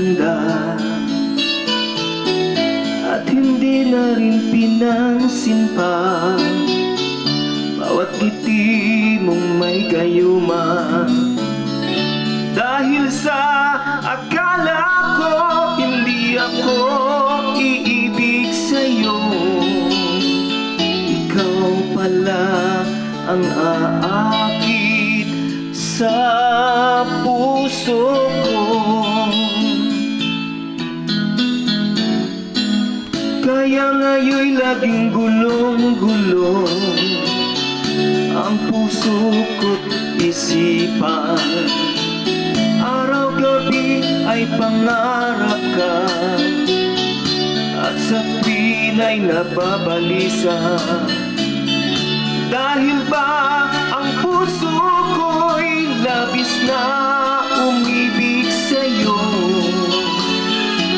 ganda at hindi na rin pinansin pa bawat ngiti mong may gayuma. Dahil sa akala ko hindi ako iibig sa'yo, ikaw pala ang aakit sa puso ko. Kaya ngayon'y laging gulong-gulong ang puso ko't isipan. Araw-gabi ay pangarap ka at sa tuwin ay nababalisa. Dahil ba ang puso ko'y labis na umibig sa'yo,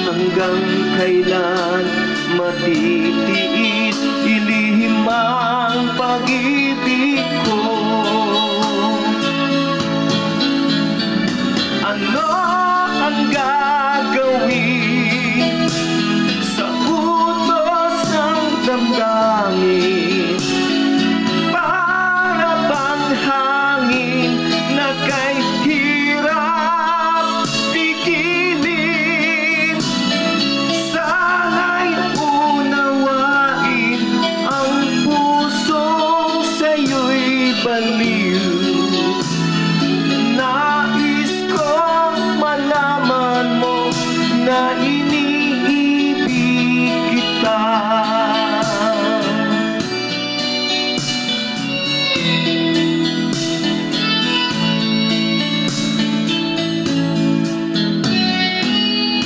hanggang kailan matitiis ilihim ang pag-ibig ko? Ano ang gagawin sa utos ng damdamin? Para bang hangin na kay hirap pigilin? Sana'y unawain ang pusong sa'yo'y baliw. Na iniibig kita.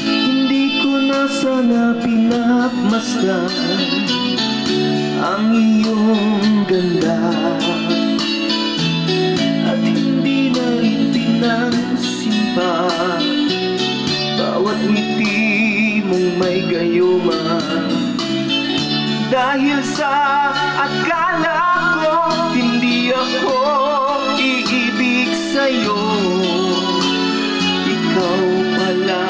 Hindi ko na sana pinapmasdan ang iyong ganda at hindi na rin pinansin pa bawat ngiti mong may gayuma. Dahil sa akala ko hindi ako iibig sa'yo, ikaw pala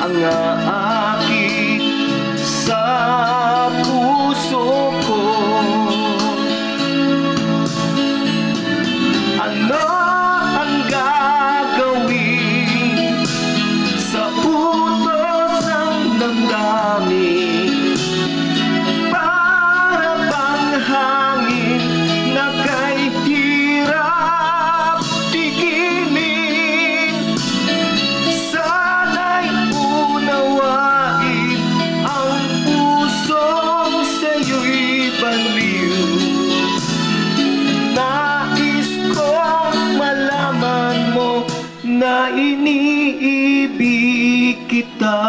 ang aakit sa puso ko. Ano ang gagawin sa utos ng damdamin? Para bang hangin na kay hirap pigilin? Sana'y unawain ang pusong sa'yo'y baliw. Nais kong malaman mo na iniibig kita.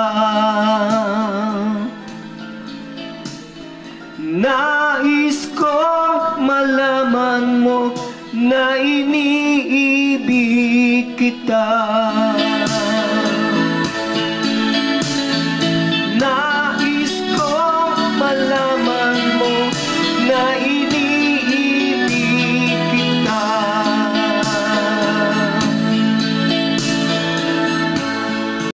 Nais kong malaman mo na iniibig kita.